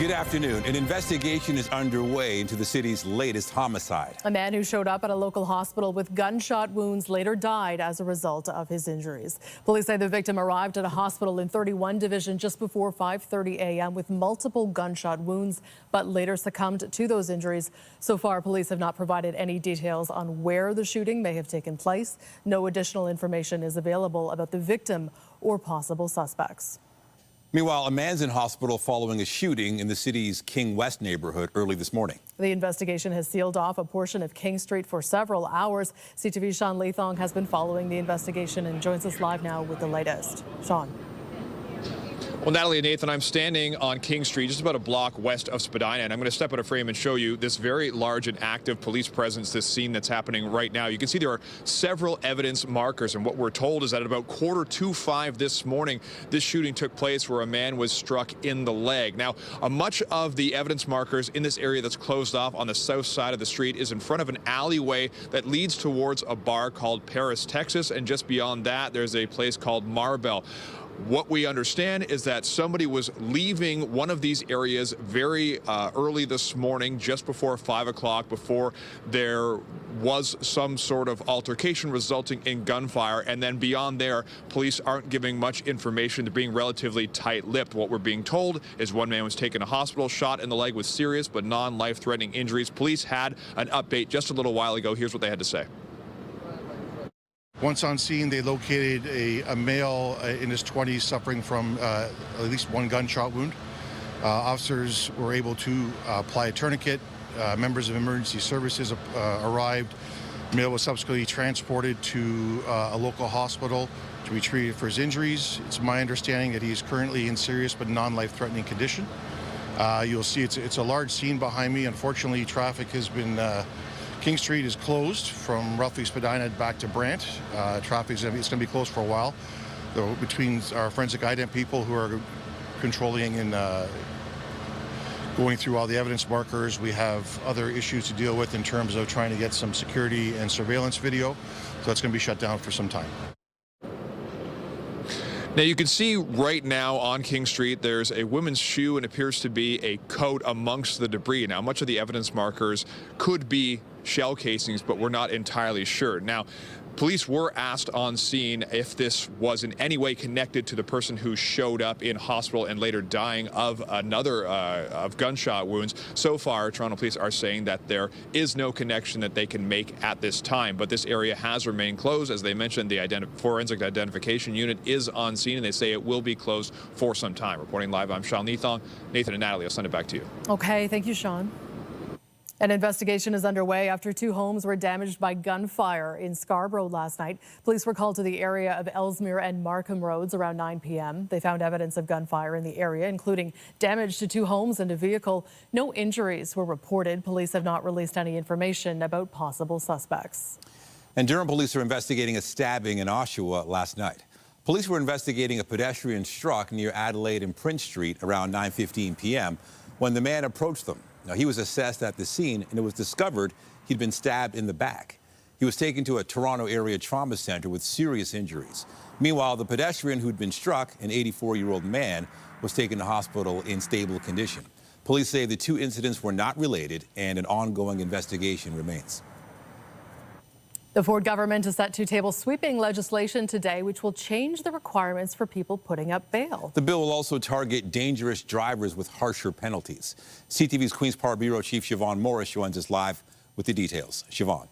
Good afternoon. An investigation is underway into the city's latest homicide. A man who showed up at a local hospital with gunshot wounds later died as a result of his injuries. Police say the victim arrived at a hospital in 31 Division just before 5:30 a.m. with multiple gunshot wounds, but later succumbed to those injuries. So far, police have not provided any details on where the shooting may have taken place. No additional information is available about the victim or possible suspects. Meanwhile, a man's in hospital following a shooting in the city's King West neighborhood early this morning. The investigation has sealed off a portion of King Street for several hours. CTV's Sean Leathong has been following the investigation and joins us live now with the latest. Sean. Well, Natalie and Nathan, I'm standing on King Street, just about a block west of Spadina, and I'm going to step out of frame and show you this very large and active police presence, this scene that's happening right now. You can see there are several evidence markers, and what we're told is that at about 4:45 this morning, this shooting took place where a man was struck in the leg. Now, much of the evidence markers in this area that's closed off on the south side of the street is in front of an alleyway that leads towards a bar called Paris, Texas, and just beyond that, there's a place called Marbell. What we understand is that somebody was leaving one of these areas very early this morning, just before 5 o'clock, before there was some sort of altercation resulting in gunfire. And then beyond there, police aren't giving much information. They're being relatively tight-lipped. What we're being told is one man was taken to hospital, shot in the leg with serious but non-life-threatening injuries. Police had an update just a little while ago. Here's what they had to say. Once on scene, they located a male in his 20s suffering from at least one gunshot wound. Officers were able to apply a tourniquet. Members of emergency services arrived. The male was subsequently transported to a local hospital to be treated for his injuries. It's my understanding that he is currently in serious but non-life-threatening condition. You'll see it's a large scene behind me. Unfortunately, traffic has been King Street is closed from roughly Spadina back to Brant. Traffic is going to be closed for a while. Though between our forensic ident people who are controlling and going through all the evidence markers, we have other issues to deal with in terms of trying to get some security and surveillance video. So it's going to be shut down for some time. Now, you can see right now on King Street, there's a woman's shoe and appears to be a coat amongst the debris. Now, much of the evidence markers could be shell casings, but we're not entirely sure. Now, police were asked on scene if this was in any way connected to the person who showed up in hospital and later dying of another of gunshot wounds. So far, Toronto police are saying that there is no connection that they can make at this time, but this area has remained closed. As they mentioned, the forensic identification unit is on scene, and they say it will be closed for some time. Reporting live, I'm Sean Leathong. Nathan and Natalie, I'll send it back to you. Okay, thank you, Sean. An investigation is underway after 2 homes were damaged by gunfire in Scarborough last night. Police were called to the area of Ellesmere and Markham Roads around 9 p.m. They found evidence of gunfire in the area, including damage to 2 homes and a vehicle. No injuries were reported. Police have not released any information about possible suspects. And Durham police are investigating a stabbing in Oshawa last night. Police were investigating a pedestrian struck near Adelaide and Prince Street around 9:15 p.m. when the man approached them. Now, he was assessed at the scene, and it was discovered he'd been stabbed in the back. He was taken to a Toronto area trauma center with serious injuries. Meanwhile, the pedestrian who'd been struck, an 84-year-old man, was taken to hospital in stable condition. Police say the 2 incidents were not related, and an ongoing investigation remains. The Ford government is set to table sweeping legislation today, which will change the requirements for people putting up bail. The bill will also target dangerous drivers with harsher penalties. CTV's Queen's Park Bureau Chief Siobhan Morris joins us live with the details. Siobhan.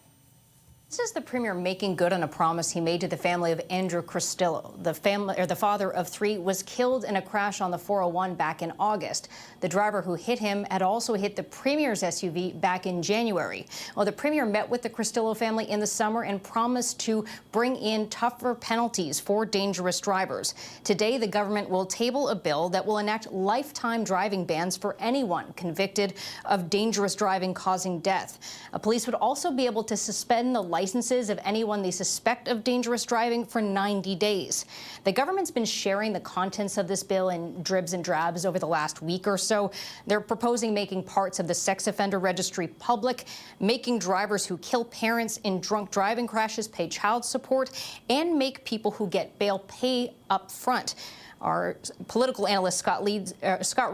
This is the Premier making good on a promise he made to the family of Andrew Cristillo. The father of 3 was killed in a crash on the 401 back in August. The driver who hit him had also hit the Premier's SUV back in January. Well, the Premier met with the Cristillo family in the summer and promised to bring in tougher penalties for dangerous drivers. Today, the government will table a bill that will enact lifetime driving bans for anyone convicted of dangerous driving causing death. Police would also be able to suspend the licenses of anyone they suspect of dangerous driving for 90 days. The government's been sharing the contents of this bill in dribs and drabs over the last week or so. They're proposing making parts of the sex offender registry public, making drivers who kill parents in drunk driving crashes pay child support, and make people who get bail pay up front. Our political analyst Scott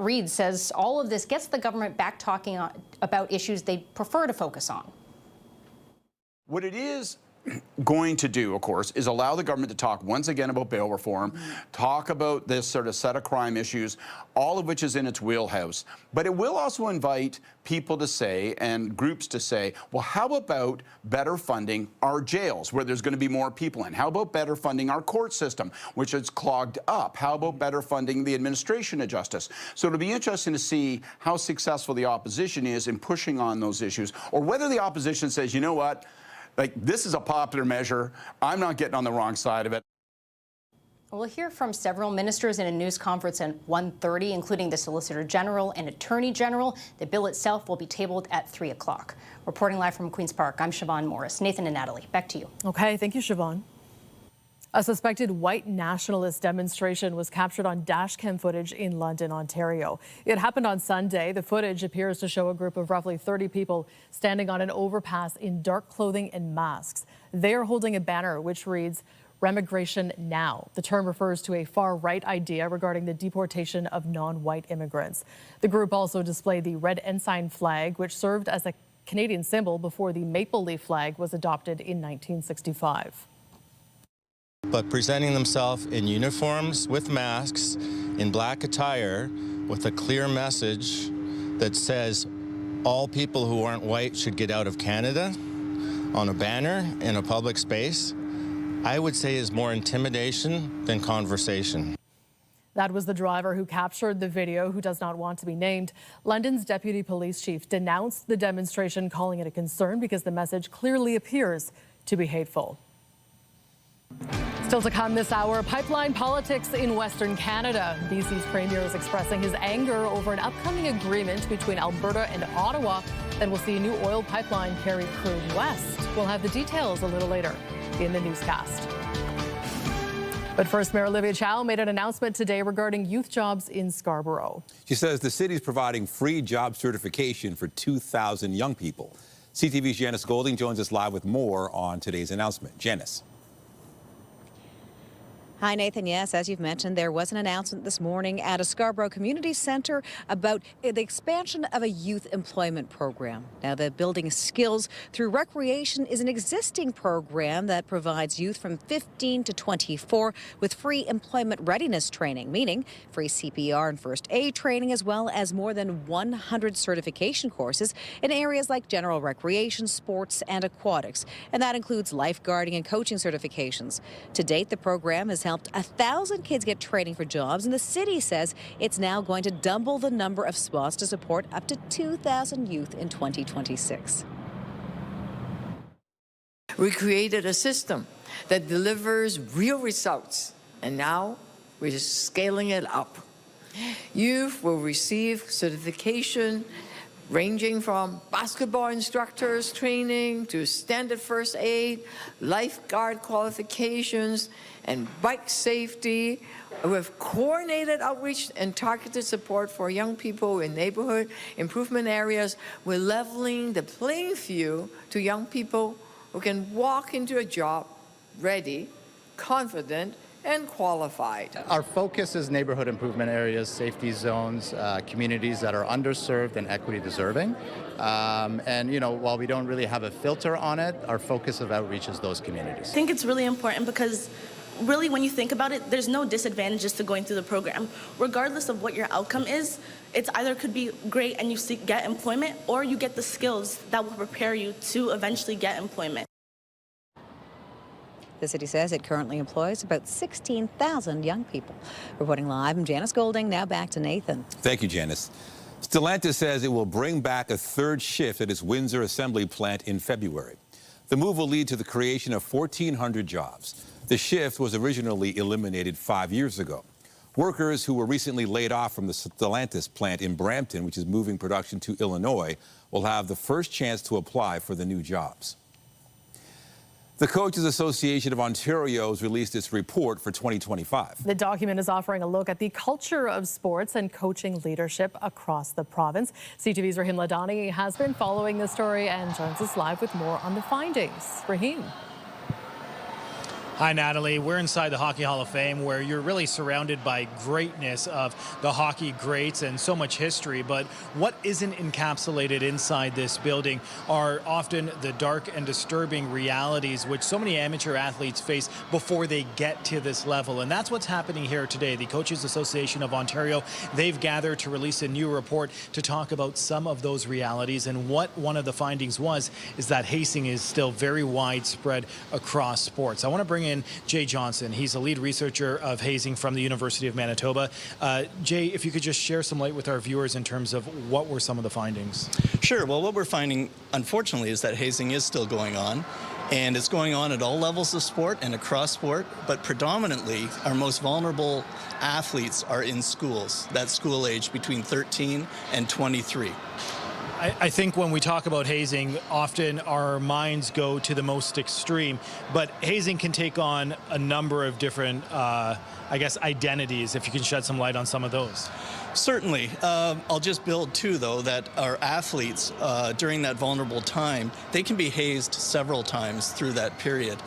Reed says all of this gets the government back talking about issues they prefer to focus on. What it is going to do, of course, is allow the government to talk once again about bail reform, talk about this sort of set of crime issues, all of which is in its wheelhouse. But it will also invite people to say, and groups to say, well, how about better funding our jails, where there's going to be more people in? How about better funding our court system, which is clogged up? How about better funding the administration of justice? So it'll be interesting to see how successful the opposition is in pushing on those issues, or whether the opposition says, you know what, like, this is a popular measure. I'm not getting on the wrong side of it. We'll hear from several ministers in a news conference at 1:30, including the Solicitor General and Attorney General. The bill itself will be tabled at 3 o'clock. Reporting live from Queen's Park, I'm Siobhan Morris. Nathan and Natalie, back to you. Okay, thank you, Siobhan. A suspected white nationalist demonstration was captured on dashcam footage in London, Ontario. It happened on Sunday. The footage appears to show a group of roughly 30 people standing on an overpass in dark clothing and masks. They are holding a banner which reads, "Remigration Now." The term refers to a far-right idea regarding the deportation of non-white immigrants. The group also displayed the red ensign flag, which served as a Canadian symbol before the maple leaf flag was adopted in 1965. But presenting themselves in uniforms with masks, in black attire, with a clear message that says all people who aren't white should get out of Canada on a banner in a public space, I would say is more intimidation than conversation. That was the driver who captured the video, who does not want to be named. London's deputy police chief denounced the demonstration, calling it a concern because the message clearly appears to be hateful. Still to come this hour, pipeline politics in Western Canada. BC's premier is expressing his anger over an upcoming agreement between Alberta and Ottawa that will see a new oil pipeline carry crude west. We'll have the details a little later in the newscast. But first, Mayor Mayor Chow made an announcement today regarding youth jobs in Scarborough. She says the city's providing free job certification for 2,000 young people. CTV's Janice Golding joins us live with more on today's announcement. Janice. Hi, Nathan. Yes, as you've mentioned, there was an announcement this morning at a Scarborough Community Centre about the expansion of a youth employment program. Now, the Building Skills Through Recreation is an existing program that provides youth from 15 to 24 with free employment readiness training, meaning free CPR and first aid training, as well as more than 100 certification courses in areas like general recreation, sports, and aquatics. And that includes lifeguarding and coaching certifications. To date, the program has helped 1,000 kids get training for jobs, and the city says it's now going to double the number of spots to support up to 2,000 youth in 2026. We created a system that delivers real results, and now we're scaling it up. Youth will receive certification ranging from basketball instructors training to standard first aid, lifeguard qualifications, and bike safety, with coordinated outreach and targeted support for young people in neighborhood improvement areas. We're leveling the playing field to young people who can walk into a job ready, confident, and qualified. Our focus is neighborhood improvement areas, safety zones, communities that are underserved and equity deserving. And, you know, while we don't really have a filter on it, our focus of outreach is those communities. I think it's really important because really, when you think about it, there's no disadvantages to going through the program. Regardless of what your outcome is, it's either could be great and you get employment, or you get the skills that will prepare you to eventually get employment. The city says it currently employs about 16,000 young people. Reporting live, I'm Janice Golding. Now back to Nathan. Thank you, Janice. Stellantis says it will bring back a third shift at its Windsor assembly plant in February. The move will lead to the creation of 1,400 jobs. The shift was originally eliminated 5 years ago. Workers who were recently laid off from the Stellantis plant in Brampton, which is moving production to Illinois, will have the first chance to apply for the new jobs. The Coaches Association of Ontario has released its report for 2025. The document is offering a look at the culture of sports and coaching leadership across the province. CTV's Rahim Ladani has been following this story and joins us live with more on the findings. Rahim. Hi, Natalie. We're inside the Hockey Hall of Fame, where you're really surrounded by greatness of the hockey greats and so much history. But what isn't encapsulated inside this building are often the dark and disturbing realities which so many amateur athletes face before they get to this level. And that's what's happening here today. The Coaches Association of Ontario, they've gathered to release a new report to talk about some of those realities. And what one of the findings was is that hazing is still very widespread across sports. I want to bring in Jay Johnson. He's a lead researcher of hazing from the University of Manitoba. Jay, if you could just share some light with our viewers in terms of what were some of the findings. Sure. Well, what we're finding, unfortunately, is that hazing is still going on. And it's going on at all levels of sport and across sport, but predominantly our most vulnerable athletes are in schools, that school age between 13 and 23. I think when we talk about hazing, often our minds go to the most extreme, but hazing can take on a number of different, I guess, identities, if you can shed some light on some of those. Certainly. I'll just build, too, though, that our athletes, during that vulnerable time, they can be hazed several times through that period,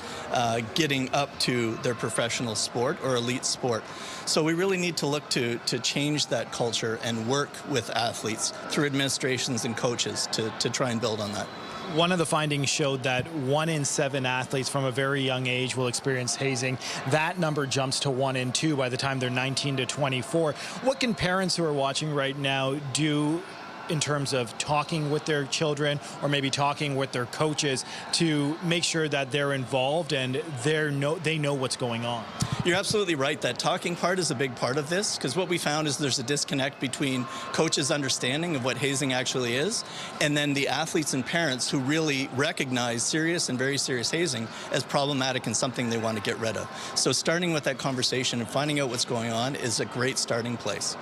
getting up to their professional sport or elite sport. So we really need to look to change that culture and work with athletes through administrations and coaches to try and build on that. One of the findings showed that 1 in 7 athletes from a very young age will experience hazing. That number jumps to 1 in 2 by the time they're 19 to 24. What can parents who are watching right now do in terms of talking with their children or maybe talking with their coaches to make sure that they're involved and they know what's going on? You're absolutely right. That talking part is a big part of this, because what we found is there's a disconnect between coaches' understanding of what hazing actually is and then the athletes and parents who really recognize serious and very serious hazing as problematic and something they want to get rid of. So starting with that conversation and finding out what's going on is a great starting place.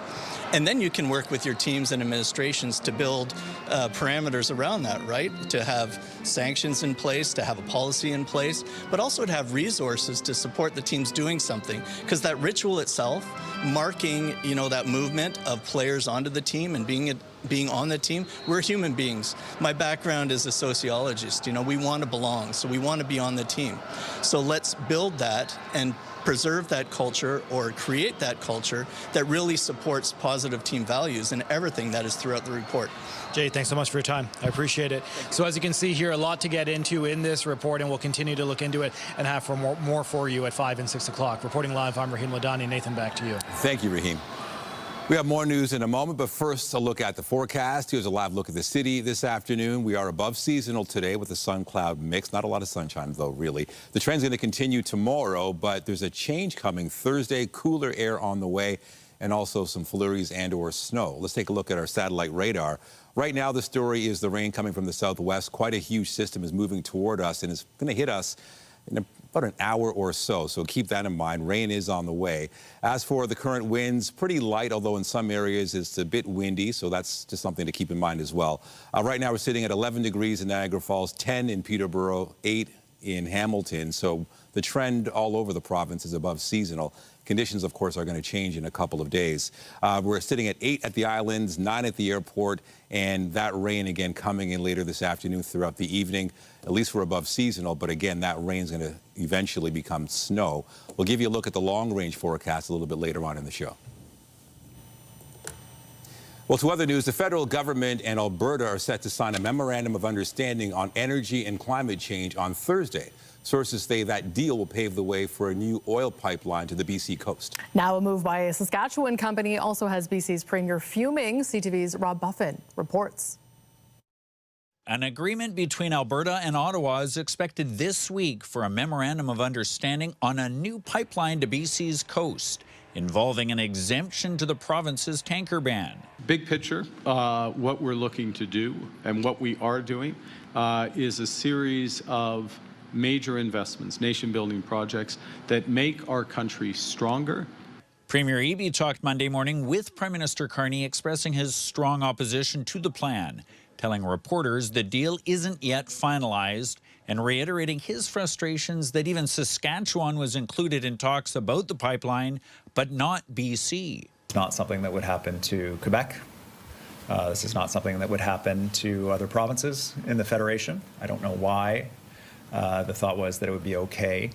And then you can work with your teams and administrations to build parameters around that, right? To have sanctions in place, to have a policy in place, but also to have resources to support the teams doing something. Because that ritual itself, marking, that movement of players onto the team and being on the team, we're human beings. My background is a sociologist. We want to belong, so we want to be on the team. So let's build that and preserve that culture or create that culture that really supports positive team values and everything that is throughout the report. Jay, thanks so much for your time. I appreciate it. So as you can see here, a lot to get into in this report, and we'll continue to look into it and have more for you at 5 and 6 o'clock. Reporting live, I'm Raheem Ladani. Nathan, back to you. Thank you, Raheem. We have more news in a moment, but first a look at the forecast. Here's a live look at the city this afternoon. We are above seasonal today with a sun-cloud mix. Not a lot of sunshine, though, really. The trend's going to continue tomorrow, but there's a change coming Thursday. Cooler air on the way, and also some flurries and or snow. Let's take a look at our satellite radar. Right now, the story is the rain coming from the southwest. Quite a huge system is moving toward us, and it's going to hit us in about an hour or so keep that in mind. Rain is on the way. As for the current winds, pretty light, although in some areas it's a bit windy, so that's just something to keep in mind as well. Right now we're sitting at 11 degrees in Niagara Falls, 10 in Peterborough, 8 in Hamilton, so the trend all over the province is above seasonal. Conditions, of course, are going to change in a couple of days. We're sitting at 8 at the islands, 9 at the airport, and that rain again coming in later this afternoon throughout the evening. At least we're above seasonal, but again, that rain's going to eventually become snow. We'll give you a look at the long-range forecast a little bit later on in the show. Well, to other news, the federal government and Alberta are set to sign a memorandum of understanding on energy and climate change on Thursday. Sources say that deal will pave the way for a new oil pipeline to the BC coast. Now a move by a Saskatchewan company also has BC's Premier fuming. CTV's Rob Buffin reports. An agreement between Alberta and Ottawa is expected this week for a memorandum of understanding on a new pipeline to BC's coast, involving an exemption to the province's tanker ban. Big picture, what we're looking to do and what we are doing is a series of major investments, nation-building projects that make our country stronger. Premier Eby talked Monday morning with Prime Minister Carney, expressing his strong opposition to the plan, telling reporters the deal isn't yet finalized and reiterating his frustrations that even Saskatchewan was included in talks about the pipeline, but not BC. It's not something that would happen to Quebec. This is not something that would happen to other provinces in the Federation. I don't know why. The thought was that it would be okay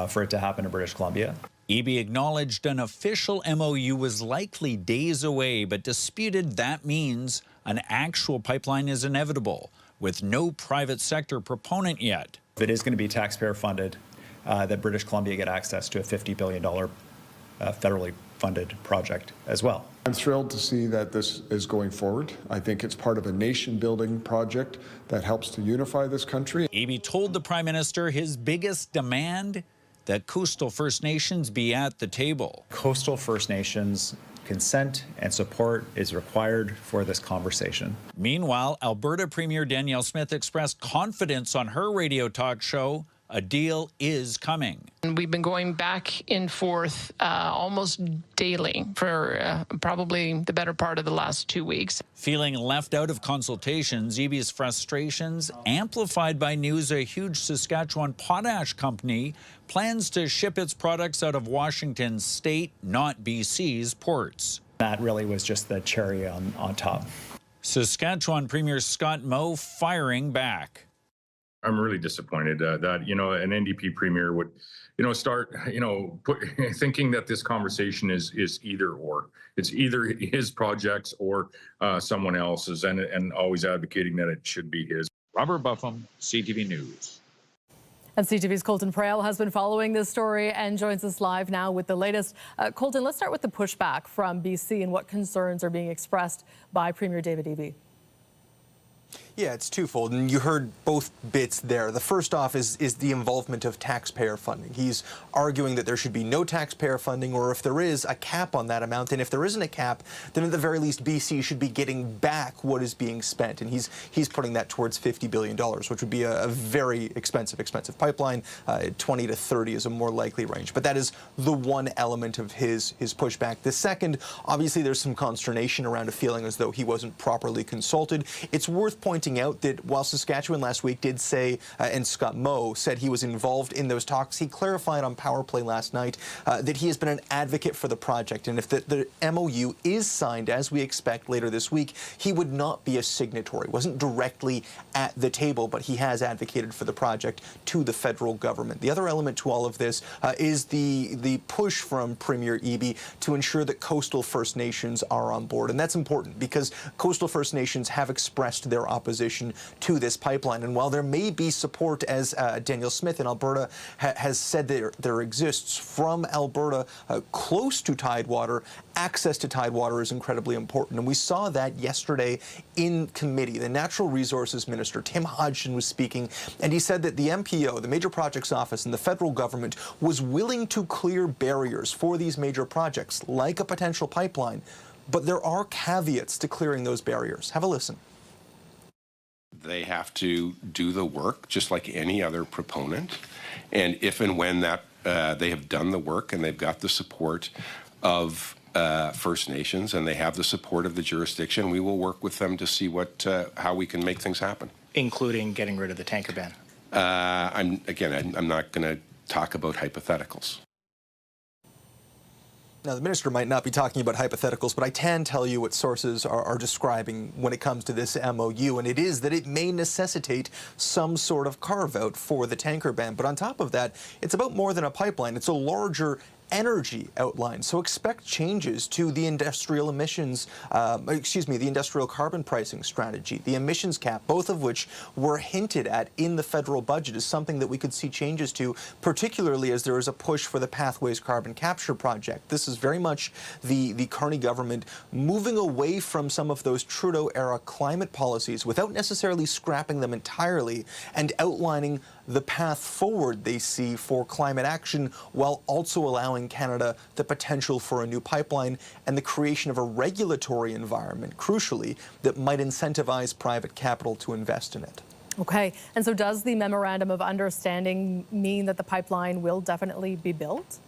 for it to happen in British Columbia. Eby acknowledged an official MOU was likely days away, but disputed that means an actual pipeline is inevitable, with no private sector proponent yet. If it is going to be taxpayer funded, that British Columbia get access to a $50 billion federally funded project as well. I'm thrilled to see that this is going forward. I think it's part of a nation-building project that helps to unify this country. Eby told the Prime Minister his biggest demand, that coastal First Nations be at the table. Coastal First Nations consent and support is required for this conversation. Meanwhile, Alberta Premier Danielle Smith expressed confidence on her radio talk show a deal is coming. And we've been going back and forth almost daily for probably the better part of the last 2 weeks. Feeling left out of consultations, Eby's frustrations amplified by news a huge Saskatchewan potash company plans to ship its products out of Washington state, not BC's ports. That really was just the cherry on top. Saskatchewan Premier Scott Moe firing back. I'm really disappointed that, you know, an NDP premier would, you know, start, you know, thinking that this conversation is either or. It's either his projects or someone else's, and always advocating that it should be his. Robert Buffum, CTV News. And CTV's Colton Prale has been following this story and joins us live now with the latest. Colton, let's start with the pushback from BC and what concerns are being expressed by Premier David Eby. Yeah, it's twofold, and you heard both bits there. The first off is the involvement of taxpayer funding. He's arguing that there should be no taxpayer funding, or if there is, a cap on that amount. And if there isn't a cap, then at the very least, BC should be getting back what is being spent. And he's putting that towards $50 billion, which would be a very expensive pipeline. 20 to 30 is a more likely range. But that is the one element of his pushback. The second, obviously, there's some consternation around a feeling as though he wasn't properly consulted. It's worth pointing out that while Saskatchewan last week did say, and Scott Moe said he was involved in those talks, he clarified on Power Play last night that he has been an advocate for the project. And if the MOU is signed, as we expect later this week, he would not be a signatory. Wasn't directly at the table, but he has advocated for the project to the federal government. The other element to all of this is the push from Premier Eby to ensure that coastal First Nations are on board. And that's important because coastal First Nations have expressed their opposition to this pipeline. And while there may be support, as Danielle Smith in Alberta has said there exists from Alberta close to Tidewater, access to Tidewater is incredibly important. And we saw that yesterday in committee. The Natural Resources Minister, Tim Hodgson, was speaking, and he said that the MPO, the Major Projects Office, and the federal government was willing to clear barriers for these major projects, like a potential pipeline. But there are caveats to clearing those barriers. Have a listen. They have to do the work just like any other proponent. And if and when that they have done the work and they've got the support of First Nations and they have the support of the jurisdiction, we will work with them to see how we can make things happen. Including getting rid of the tanker ban? I'm not going to talk about hypotheticals. Now, the minister might not be talking about hypotheticals, but I can tell you what sources are describing when it comes to this MOU, and it is that it may necessitate some sort of carve-out for the tanker ban. But on top of that, it's about more than a pipeline. It's a larger energy outline. So expect changes to the industrial emissions, the industrial carbon pricing strategy, the emissions cap, both of which were hinted at in the federal budget, is something that we could see changes to, particularly as there is a push for the Pathways Carbon Capture project. This is very much the Carney government moving away from some of those Trudeau-era climate policies without necessarily scrapping them entirely and outlining the path forward they see for climate action, while also allowing Canada the potential for a new pipeline and the creation of a regulatory environment, crucially, that might incentivize private capital to invest in it. Okay, and so does the Memorandum of Understanding mean that the pipeline will definitely be built?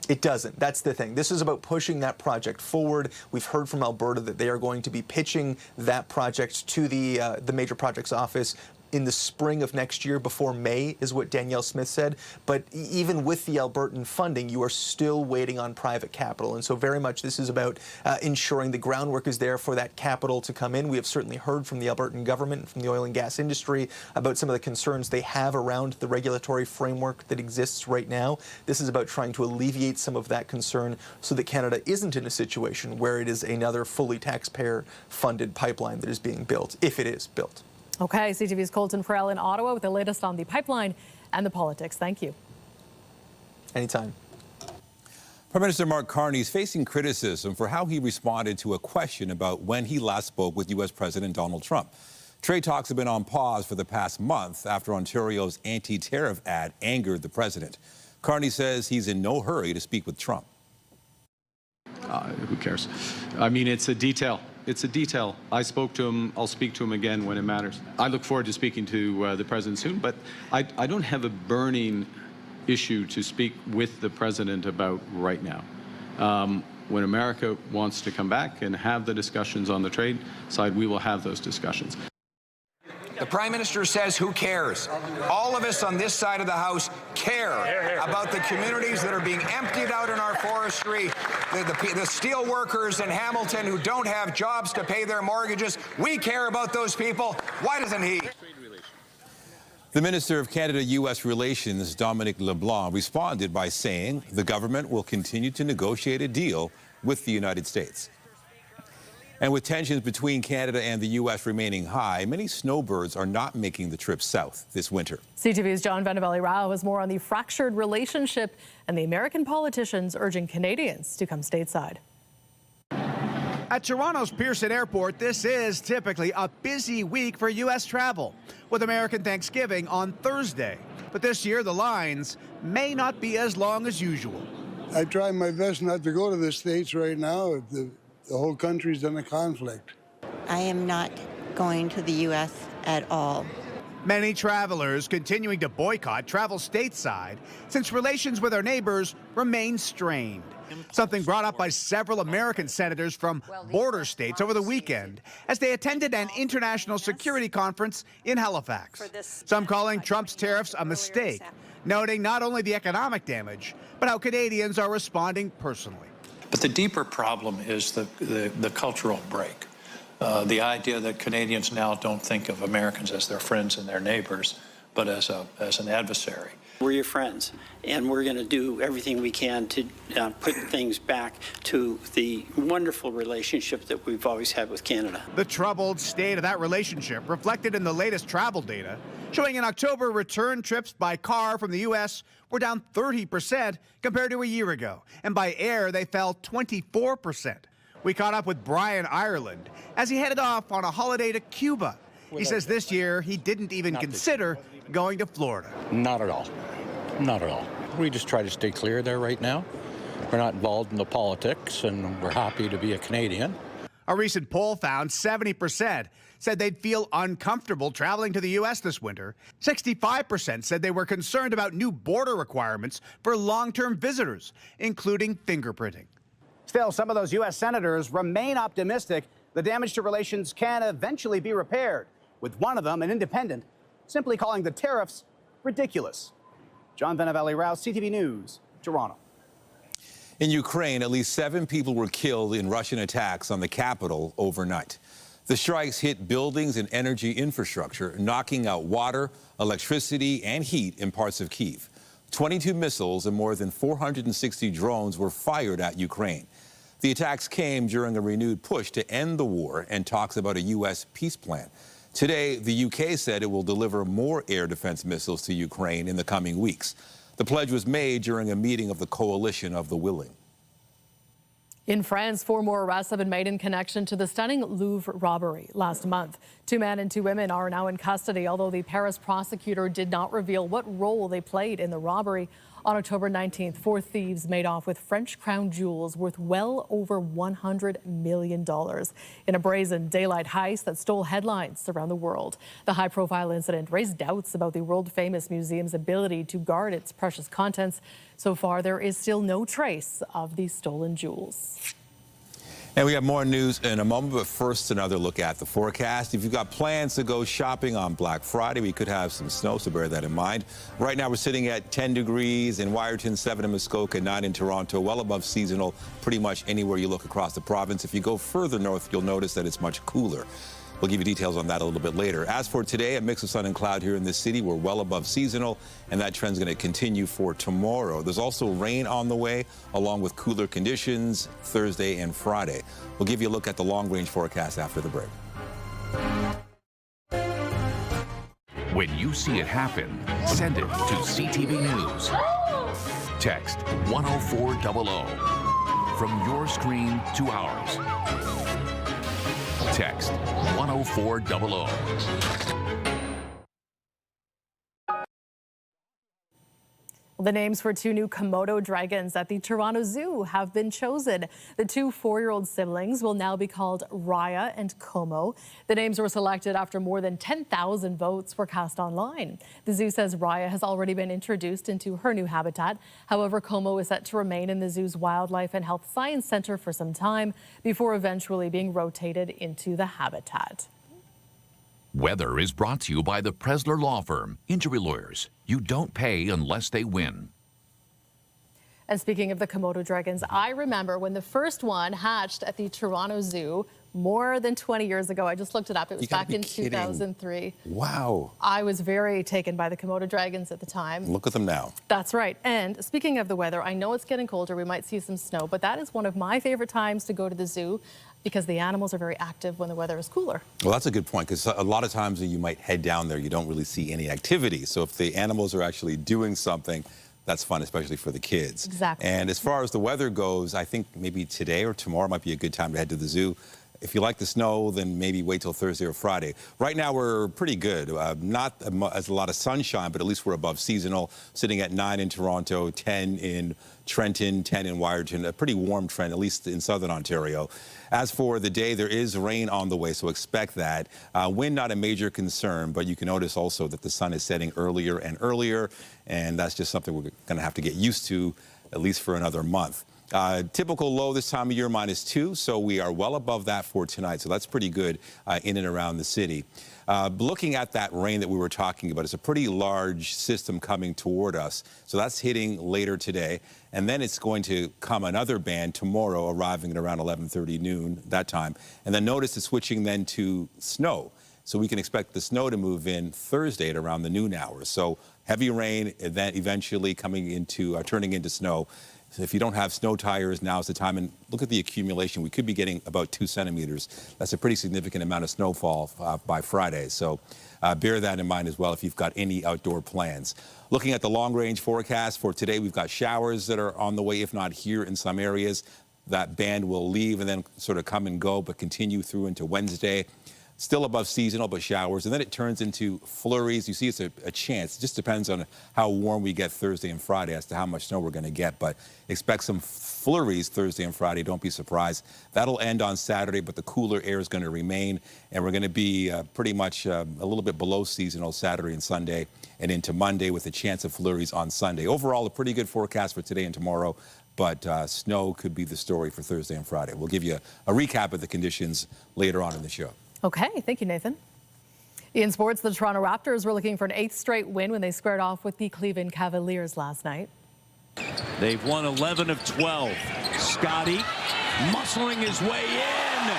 It doesn't. That's the thing. This is about pushing that project forward. We've heard from Alberta that they are going to be pitching that project to the Major Projects Office in the spring of next year, before May, is what Danielle Smith said. But even with the Albertan funding, you are still waiting on private capital. And so very much this is about ensuring the groundwork is there for that capital to come in. We have certainly heard from the Albertan government and from the oil and gas industry about some of the concerns they have around the regulatory framework that exists right now. This is about trying to alleviate some of that concern so that Canada isn't in a situation where it is another fully taxpayer-funded pipeline that is being built, if it is built. Okay, CTV's Colton Farrell in Ottawa with the latest on the pipeline and the politics. Thank you. Anytime. Prime Minister Mark Carney is facing criticism for how he responded to a question about when he last spoke with U.S. President Donald Trump. Trade talks have been on pause for the past month after Ontario's anti-tariff ad angered the president. Carney says he's in no hurry to speak with Trump. Who cares? I mean, it's a detail. It's a detail. I spoke to him. I'll speak to him again when it matters. I look forward to speaking to the president soon, but I don't have a burning issue to speak with the president about right now. When America wants to come back and have the discussions on the trade side, we will have those discussions. The Prime Minister says, who cares? All of us on this side of the House care about the communities that are being emptied out in our forestry, the steel workers in Hamilton who don't have jobs to pay their mortgages. We care about those people. Why doesn't he? The Minister of Canada-U.S. Relations, Dominic LeBlanc, responded by saying the government will continue to negotiate a deal with the United States. And with tensions between Canada and the U.S. remaining high, many snowbirds are not making the trip south this winter. CTV's John Vanaveli-Rao has more on the fractured relationship and the American politicians urging Canadians to come stateside. At Toronto's Pearson Airport, this is typically a busy week for U.S. travel, with American Thanksgiving on Thursday. But this year, the lines may not be as long as usual. I try my best not to go to the States right now. The whole country's in a conflict. I am not going to the U.S. at all. Many travelers continuing to boycott travel stateside since relations with our neighbors remain strained. Something brought up by several American senators from border states over the weekend as they attended an international security conference in Halifax. Some calling Trump's tariffs a mistake, noting not only the economic damage, but how Canadians are responding personally. But the deeper problem is the cultural break. The idea that Canadians now don't think of Americans as their friends and their neighbors, but as an adversary. We're your friends, and we're going to do everything we can to put things back to the wonderful relationship that we've always had with Canada. The troubled state of that relationship reflected in the latest travel data, showing in October return trips by car from the U.S. were down 30% compared to a year ago, and by air they fell 24%. We caught up with Brian Ireland as he headed off on a holiday to Cuba. He says this year he didn't even consider going to Florida. Not at all. Not at all. We just try to stay clear there right now. We're not involved in the politics, and we're happy to be a Canadian. A recent poll found 70% said they'd feel uncomfortable traveling to the U.S. this winter. 65% said they were concerned about new border requirements for long-term visitors, including fingerprinting. Still, some of those U.S. senators remain optimistic the damage to relations can eventually be repaired, with one of them, an independent, simply calling the tariffs ridiculous. John Vanaveli-Rao, CTV News, Toronto. In Ukraine, at least 7 people were killed in Russian attacks on the capital overnight. The strikes hit buildings and energy infrastructure, knocking out water, electricity, and heat in parts of Kyiv. 22 missiles and more than 460 drones were fired at Ukraine. The attacks came during a renewed push to end the war and talks about a U.S. peace plan. Today, the UK said it will deliver more air defense missiles to Ukraine in the coming weeks. The pledge was made during a meeting of the Coalition of the Willing. In France, 4 more arrests have been made in connection to the stunning Louvre robbery last month. 2 men and 2 women are now in custody, although the Paris prosecutor did not reveal what role they played in the robbery. On October 19th, 4 thieves made off with French crown jewels worth well over $100 million in a brazen daylight heist that stole headlines around the world. The high-profile incident raised doubts about the world-famous museum's ability to guard its precious contents. So far, there is still no trace of the stolen jewels. And we have more news in a moment, but first another look at the forecast. If you've got plans to go shopping on Black Friday, we could have some snow, so bear that in mind. Right now we're sitting at 10 degrees in Wyerton, 7 in Muskoka, 9 in Toronto, well above seasonal pretty much anywhere you look across the province. If you go further north, you'll notice that it's much cooler. We'll give you details on that a little bit later. As for today, a mix of sun and cloud here in this city. We're well above seasonal, and that trend's going to continue for tomorrow. There's also rain on the way, along with cooler conditions Thursday and Friday. We'll give you a look at the long-range forecast after the break. When you see it happen, send it to CTV News. Text 10400 from your screen to ours. Text 10400. The names for two new Komodo dragons at the Toronto Zoo have been chosen. The two 4-year-old siblings will now be called Raya and Como. The names were selected after more than 10,000 votes were cast online. The zoo says Raya has already been introduced into her new habitat. However, Como is set to remain in the zoo's Wildlife and Health Science Center for some time before eventually being rotated into the habitat. Weather is brought to you by the Presler Law Firm. Injury lawyers. You don't pay unless they win. And speaking of the Komodo dragons, I remember when the first one hatched at the Toronto Zoo more than 20 years ago. I just looked it up. It was back in 2003. Wow. I was very taken by the Komodo dragons at the time. Look at them now. That's right. And speaking of the weather, I know it's getting colder. We might see some snow, but that is one of my favorite times to go to the zoo because the animals are very active when the weather is cooler. Well, that's a good point, because a lot of times when you might head down there, you don't really see any activity. So if the animals are actually doing something, that's fun, especially for the kids. Exactly. And as far as the weather goes, I think maybe today or tomorrow might be a good time to head to the zoo. If you like the snow, then maybe wait till Thursday or Friday. Right now, we're pretty good. Not as a lot of sunshine, but at least we're above seasonal, sitting at 9 in Toronto, 10 in Trenton, 10 in Wyerton, a pretty warm trend, at least in southern Ontario. As for the day, there is rain on the way, so expect that. Wind, not a major concern, but you can notice also that the sun is setting earlier and earlier, and that's just something we're going to have to get used to, at least for another month. Typical low this time of year, -2, so we are well above that for tonight, so that's pretty good in and around the city. Looking at that rain that we were talking about, it's a pretty large system coming toward us, so that's hitting later today, and then it's going to come another band tomorrow, arriving at around 11:30 noon that time, and then notice it's switching then to snow. So we can expect the snow to move in Thursday at around the noon hours. So heavy rain, then eventually coming into turning into snow. So if you don't have snow tires, now's the time. And look at the accumulation. We could be getting about 2 centimeters. That's a pretty significant amount of snowfall by Friday. So bear that in mind as well if you've got any outdoor plans. Looking at the long-range forecast for today, we've got showers that are on the way, if not here in some areas. That band will leave and then sort of come and go, but continue through into Wednesday. Still above seasonal, but showers, and then it turns into flurries. You see, it's a chance. It just depends on how warm we get Thursday and Friday as to how much snow we're going to get, but expect some flurries Thursday and Friday. Don't be surprised. That'll end on Saturday, but the cooler air is going to remain, and we're going to be pretty much a little bit below seasonal Saturday and Sunday, and into Monday with a chance of flurries on Sunday. Overall, a pretty good forecast for today and tomorrow, but snow could be the story for Thursday and Friday. We'll give you a recap of the conditions later on in the show. Okay, thank you, Nathan. In sports, the Toronto Raptors were looking for an 8th straight win when they squared off with the Cleveland Cavaliers last night. They've won 11 of 12. Scotty muscling his way in.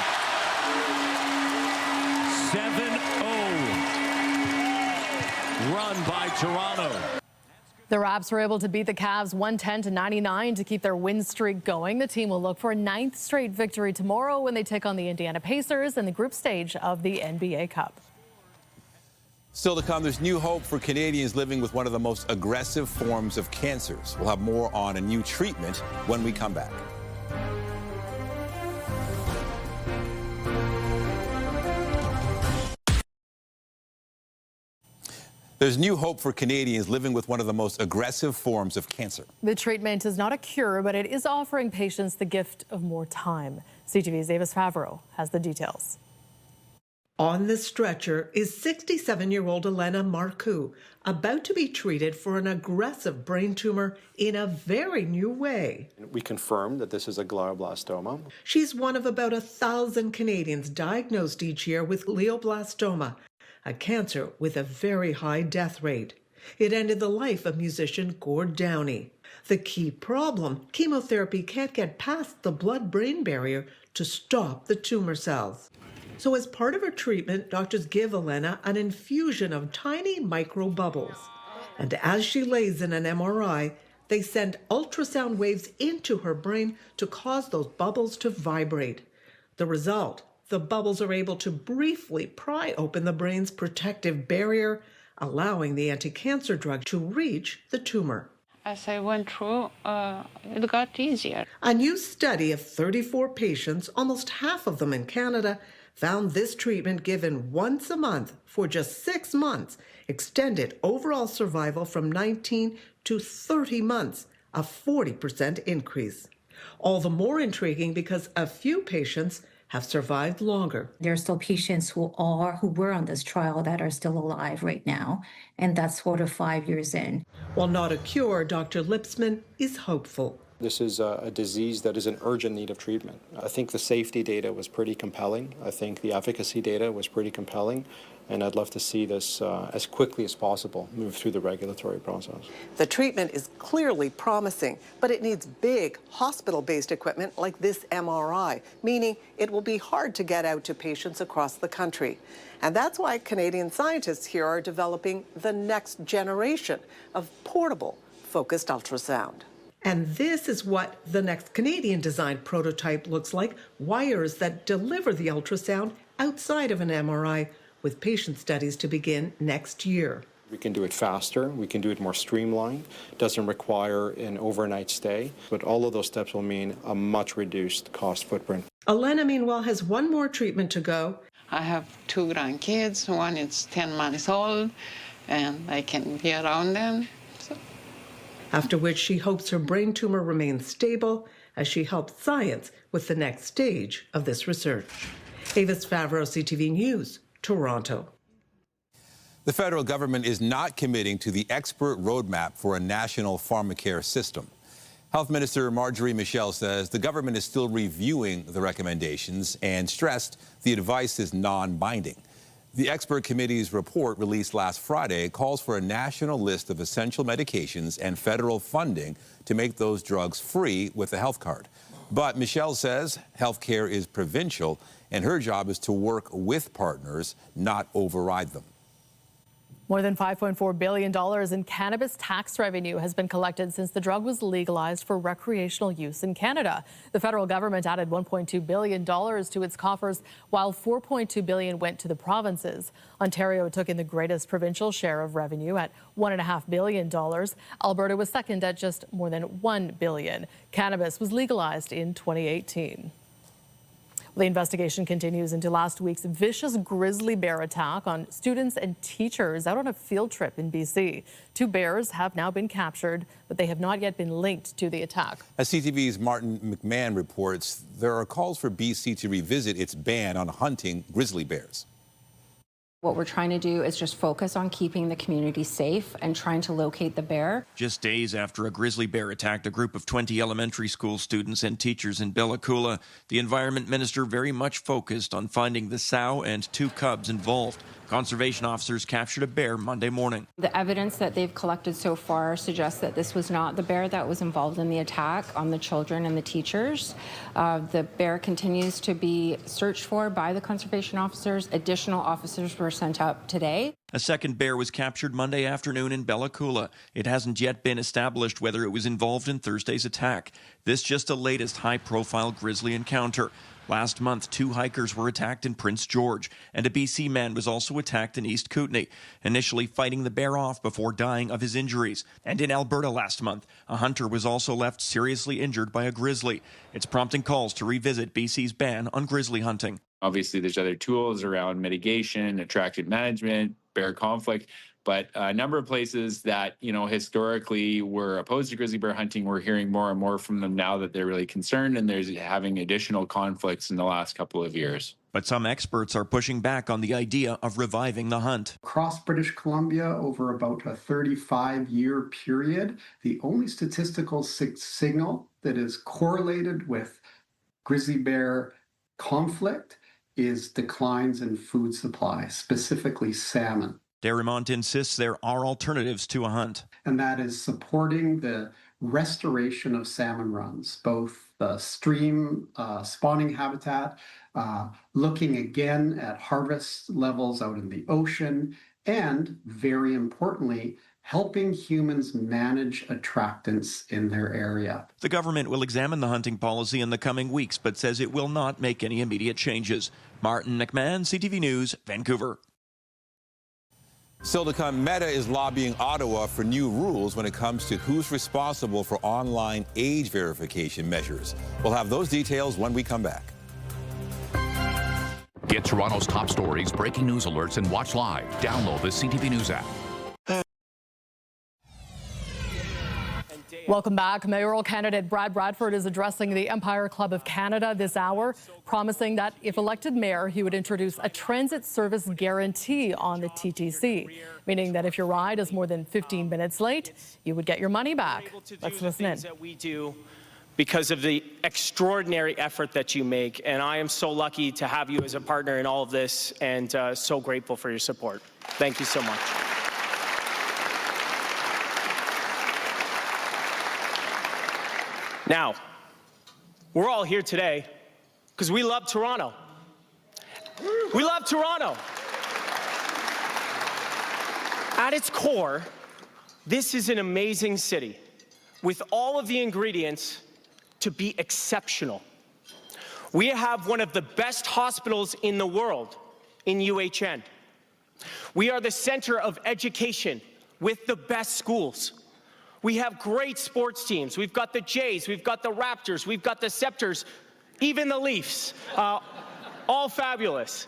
7-0 run by Toronto. The Raps were able to beat the Cavs 110-99 to keep their win streak going. The team will look for a 9th straight victory tomorrow when they take on the Indiana Pacers in the group stage of the NBA Cup. Still to come, there's new hope for Canadians living with one of the most aggressive forms of cancers. We'll have more on a new treatment when we come back. There's new hope for Canadians living with one of the most aggressive forms of cancer. The treatment is not a cure, but it is offering patients the gift of more time. CTV's Avis Favreau has the details. On the stretcher is 67-year-old Elena Marcoux, about to be treated for an aggressive brain tumor in a very new way. We confirmed that this is a glioblastoma. She's one of about 1,000 Canadians diagnosed each year with glioblastoma, a cancer with a very high death rate. It ended the life of musician Gord Downie. The key problem, chemotherapy can't get past the blood-brain barrier to stop the tumor cells. So as part of her treatment, doctors give Elena an infusion of tiny microbubbles. And as she lays in an MRI, they send ultrasound waves into her brain to cause those bubbles to vibrate. The result, the bubbles are able to briefly pry open the brain's protective barrier, allowing the anti-cancer drug to reach the tumor. As I went through, it got easier. A new study of 34 patients, almost half of them in Canada, found this treatment given once a month for just 6 months extended overall survival from 19 to 30 months, a 40% increase. All the more intriguing because a few patients have survived longer. There are still patients who were on this trial that are still alive right now, and that's 4 to 5 years in. While not a cure, Dr. Lipsman is hopeful. This is a disease that is in urgent need of treatment. I think the safety data was pretty compelling. I think the efficacy data was pretty compelling. And I'd love to see this as quickly as possible move through the regulatory process. The treatment is clearly promising, but it needs big hospital-based equipment like this MRI, meaning it will be hard to get out to patients across the country. And that's why Canadian scientists here are developing the next generation of portable focused ultrasound. And this is what the next Canadian-designed prototype looks like, wires that deliver the ultrasound outside of an MRI, with patient studies to begin next year. We can do it faster, we can do it more streamlined, doesn't require an overnight stay, but all of those steps will mean a much reduced cost footprint. Elena, meanwhile, has one more treatment to go. I have 2 grandkids. One is 10 months old, and I can be around them. After which she hopes her brain tumor remains stable as she helps science with the next stage of this research. Avis Favreau, CTV News, Toronto. The federal government is not committing to the expert roadmap for a national pharmacare system. Health Minister Marjorie Michel says the government is still reviewing the recommendations and stressed the advice is non-binding. The expert committee's report released last Friday calls for a national list of essential medications and federal funding to make those drugs free with a health card. But Michelle says health care is provincial and her job is to work with partners, not override them. More than $5.4 billion in cannabis tax revenue has been collected since the drug was legalized for recreational use in Canada. The federal government added $1.2 billion to its coffers, while $4.2 billion went to the provinces. Ontario took in the greatest provincial share of revenue at $1.5 billion. Alberta was second at just more than $1 billion. Cannabis was legalized in 2018. The investigation continues into last week's vicious grizzly bear attack on students and teachers out on a field trip in BC. 2 bears have now been captured, but they have not yet been linked to the attack. As CTV's Martin McMahon reports, there are calls for BC to revisit its ban on hunting grizzly bears. What we're trying to do is just focus on keeping the community safe and trying to locate the bear. Just days after a grizzly bear attacked a group of 20 elementary school students and teachers in Bella Coola, the environment minister very much focused on finding the sow and 2 cubs involved. Conservation officers captured a bear Monday morning. The evidence that they've collected so far suggests that this was not the bear that was involved in the attack on the children and the teachers. The bear continues to be searched for by the conservation officers. Additional officers were sent up today. A second bear was captured Monday afternoon in Bella Coola. It hasn't yet been established whether it was involved in Thursday's attack. This just the latest high-profile grizzly encounter. Last month, 2 hikers were attacked in Prince George, and a BC man was also attacked in East Kootenay, initially fighting the bear off before dying of his injuries. And in Alberta last month, a hunter was also left seriously injured by a grizzly. It's prompting calls to revisit BC's ban on grizzly hunting. Obviously, there's other tools around mitigation, attraction management, bear conflict, But a number of places that, historically were opposed to grizzly bear hunting, we're hearing more and more from them now that they're really concerned, and there's having additional conflicts in the last couple of years. But some experts are pushing back on the idea of reviving the hunt. Across British Columbia, over about a 35-year period, the only statistical signal that is correlated with grizzly bear conflict is declines in food supply, specifically salmon. Derrimont insists there are alternatives to a hunt. And that is supporting the restoration of salmon runs, both the stream spawning habitat, looking again at harvest levels out in the ocean, and very importantly, helping humans manage attractants in their area. The government will examine the hunting policy in the coming weeks, but says it will not make any immediate changes. Martin McMahon, CTV News, Vancouver. Still to come, Meta is lobbying Ottawa for new rules when it comes to who's responsible for online age verification measures. We'll have those details when we come back. Get Toronto's top stories, breaking news alerts, and watch live. Download the CTV News app. Welcome back. Mayoral candidate Brad Bradford is addressing the Empire Club of Canada this hour, promising that if elected mayor, he would introduce a transit service guarantee on the TTC, meaning that if your ride is more than 15 minutes late, you would get your money back. Let's listen in. That we do because of the extraordinary effort that you make, and I am so lucky to have you as a partner in all of this, and so grateful for your support. Thank you so much. Now, we're all here today because we love Toronto. We love Toronto. At its core, this is an amazing city with all of the ingredients to be exceptional. We have one of the best hospitals in the world in UHN. We are the center of education with the best schools. We have great sports teams. We've got the Jays, we've got the Raptors, we've got the Scepters, even the Leafs, all fabulous.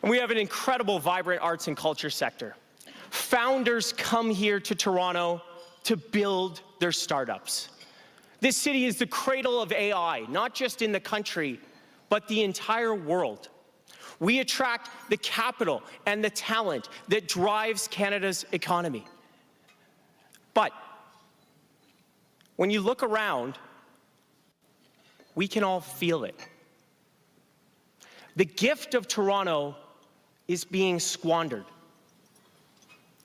And we have an incredible, vibrant arts and culture sector. Founders come here to Toronto to build their startups. This city is the cradle of AI, not just in the country, but the entire world. We attract the capital and the talent that drives Canada's economy. But when you look around, we can all feel it. The gift of Toronto is being squandered.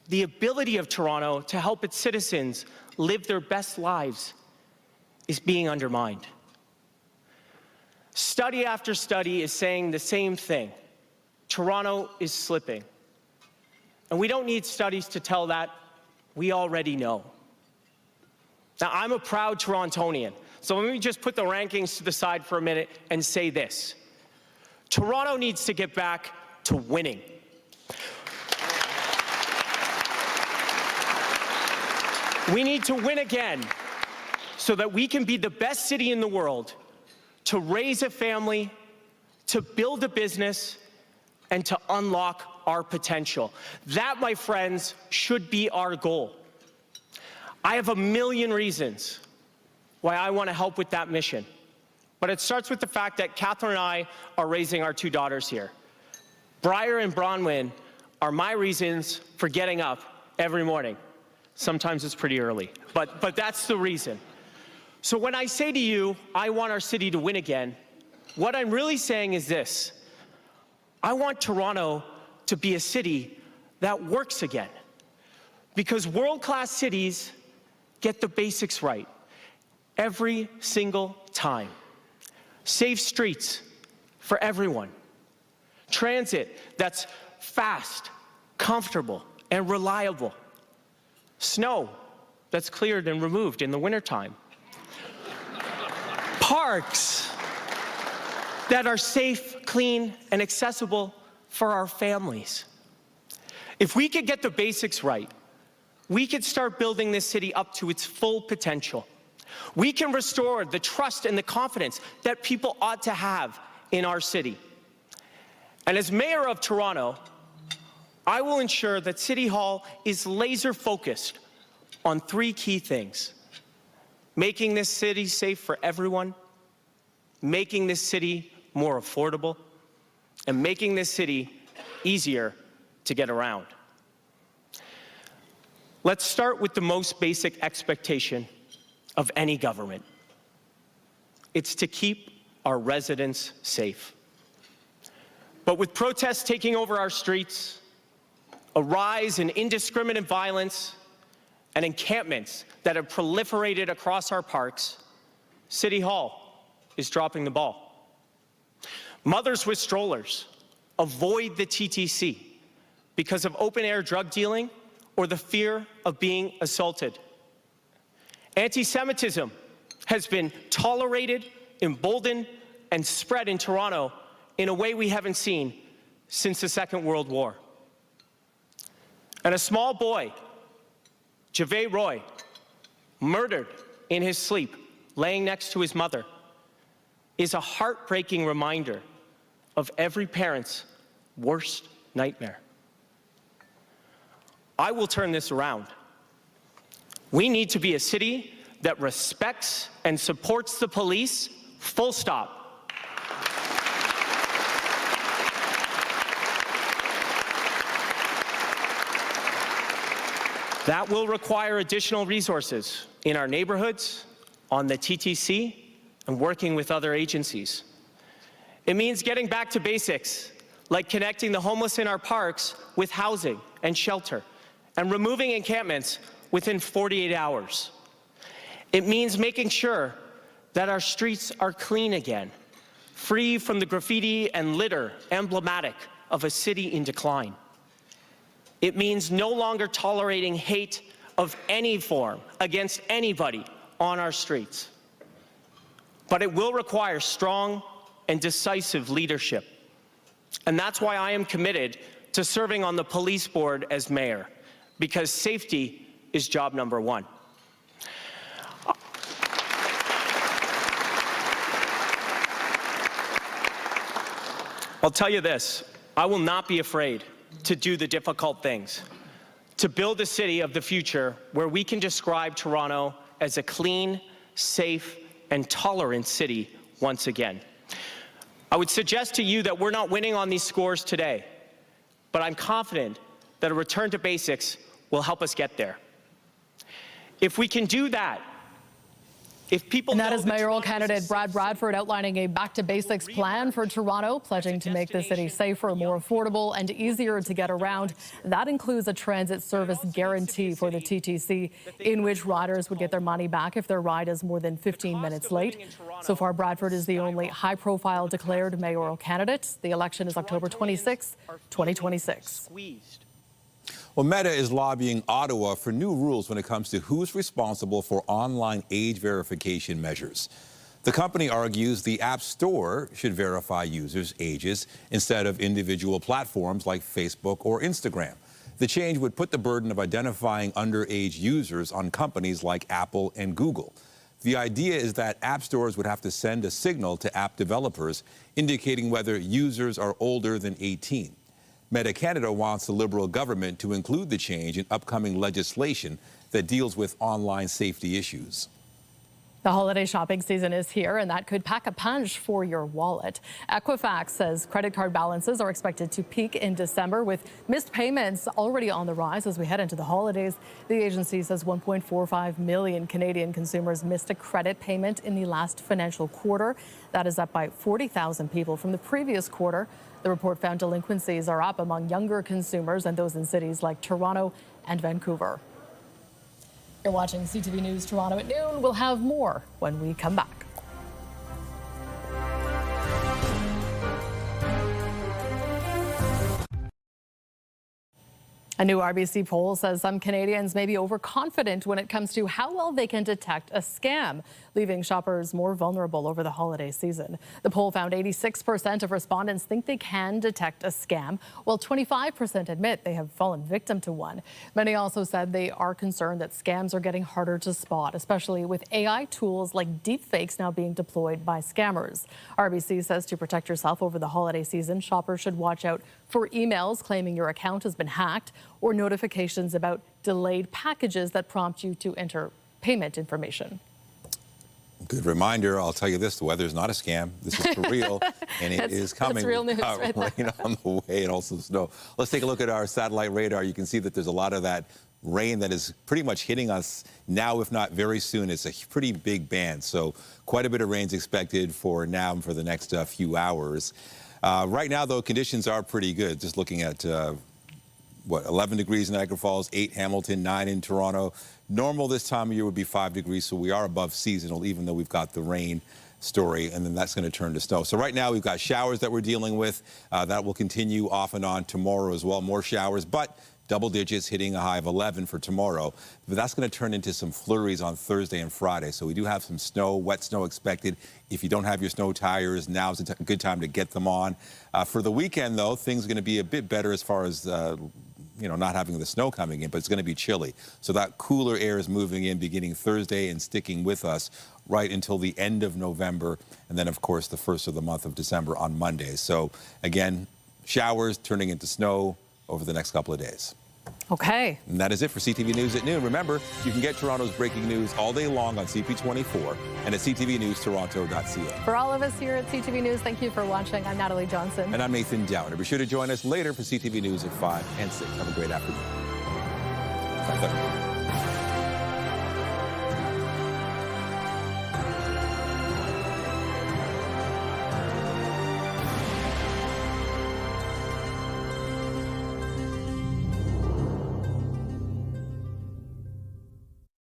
The ability of Toronto to help its citizens live their best lives is being undermined. Study after study is saying the same thing. Toronto is slipping. And we don't need studies to tell that. We already know. Now, I'm a proud Torontonian, so let me just put the rankings to the side for a minute and say this. Toronto needs to get back to winning. We need to win again so that we can be the best city in the world to raise a family, to build a business, and to unlock our potential. That, my friends, should be our goal. I have a million reasons why I want to help with that mission. But it starts with the fact that Catherine and I are raising our two daughters here. Briar and Bronwyn are my reasons for getting up every morning. Sometimes it's pretty early, but that's the reason. So when I say to you, I want our city to win again, what I'm really saying is this. I want Toronto to be a city that works again. Because world-class cities get the basics right every single time. Safe streets for everyone. Transit that's fast, comfortable, and reliable. Snow that's cleared and removed in the wintertime. Parks that are safe, clean, and accessible for our families. If we could get the basics right, we could start building this city up to its full potential. We can restore the trust and the confidence that people ought to have in our city. And as mayor of Toronto, I will ensure that City Hall is laser focused on 3 key things: making this city safe for everyone, making this city more affordable, and making this city easier to get around. Let's start with the most basic expectation of any government. It's to keep our residents safe. But with protests taking over our streets, a rise in indiscriminate violence, and encampments that have proliferated across our parks, City Hall is dropping the ball. Mothers with strollers avoid the TTC because of open-air drug dealing or the fear of being assaulted. Anti-Semitism has been tolerated, emboldened, and spread in Toronto in a way we haven't seen since the Second World War. And a small boy, Javay Roy, murdered in his sleep, laying next to his mother, is a heartbreaking reminder of every parent's worst nightmare. I will turn this around. We need to be a city that respects and supports the police, full stop. That will require additional resources in our neighborhoods, on the TTC, and working with other agencies. It means getting back to basics, like connecting the homeless in our parks with housing and shelter, and removing encampments within 48 hours. It means making sure that our streets are clean again, free from the graffiti and litter emblematic of a city in decline. It means no longer tolerating hate of any form against anybody on our streets. But it will require strong and decisive leadership. And that's why I am committed to serving on the police board as mayor, because safety is job number 1. I'll tell you this, I will not be afraid to do the difficult things, to build a city of the future where we can describe Toronto as a clean, safe, and tolerant city once again. I would suggest to you that we're not winning on these scores today, but I'm confident that a return to basics will help us get there. If we can do that, if people and that is mayoral candidate Brad Bradford outlining a back-to-basics plan for Toronto, pledging to make the city safer, more affordable, and easier to get around. That includes a transit service guarantee for the TTC, in which riders would get their money back if their ride is more than 15 minutes late. So far, Bradford is the only high-profile declared mayoral candidate. The election is October 26, 2026. Well, Meta is lobbying Ottawa for new rules when it comes to who's responsible for online age verification measures. The company argues the App Store should verify users' ages instead of individual platforms like Facebook or Instagram. The change would put the burden of identifying underage users on companies like Apple and Google. The idea is that app stores would have to send a signal to app developers indicating whether users are older than 18. Meta Canada wants the Liberal government to include the change in upcoming legislation that deals with online safety issues. The holiday shopping season is here, and that could pack a punch for your wallet. Equifax says credit card balances are expected to peak in December, with missed payments already on the rise as we head into the holidays. The agency says 1.45 million Canadian consumers missed a credit payment in the last financial quarter. That is up by 40,000 people from the previous quarter. The report found delinquencies are up among younger consumers and those in cities like Toronto and Vancouver. You're watching CTV News Toronto at noon. We'll have more when we come back. A new RBC poll says some Canadians may be overconfident when it comes to how well they can detect a scam, leaving shoppers more vulnerable over the holiday season. The poll found 86% of respondents think they can detect a scam, while 25% admit they have fallen victim to one. Many also said they are concerned that scams are getting harder to spot, especially with AI tools like deepfakes now being deployed by scammers. RBC says to protect yourself over the holiday season, shoppers should watch out for emails claiming your account has been hacked or notifications about delayed packages that prompt you to enter payment information. Good reminder. I'll tell you this, the weather is not a scam. This is for real, and it is coming. That's real news right there. Rain on the way and also snow. Let's take a look at our satellite radar. You can see that there's a lot of that rain that is pretty much hitting us now, if not very soon. It's a pretty big band, so quite a bit of rain's expected for now and for the next few hours. Right now, though, conditions are pretty good. Just looking at 11 degrees in Niagara Falls, 8 Hamilton, 9 in Toronto. Normal this time of year would be 5 degrees, so we are above seasonal, even though we've got the rain story, and then that's going to turn to snow. So right now we've got showers that we're dealing with. That will continue off and on tomorrow as well. More showers, but double digits, hitting a high of 11 for tomorrow. But that's going to turn into some flurries on Thursday and Friday. So we do have some snow, wet snow expected. If you don't have your snow tires, now's a good time to get them on. For the weekend, though, things are going to be a bit better as far as not having the snow coming in, but it's going to be chilly. So that cooler air is moving in beginning Thursday and sticking with us right until the end of November. And then, of course, the first of the month of December on Monday. So, again, showers turning into snow over the next couple of days. Okay. And that is it for CTV News at noon. Remember, you can get Toronto's breaking news all day long on CP24 and at ctvnewstoronto.ca. For all of us here at CTV News, thank you for watching. I'm Natalie Johnson. And I'm Nathan Downer. Be sure to join us later for CTV News at 5 and 6. Have a great afternoon.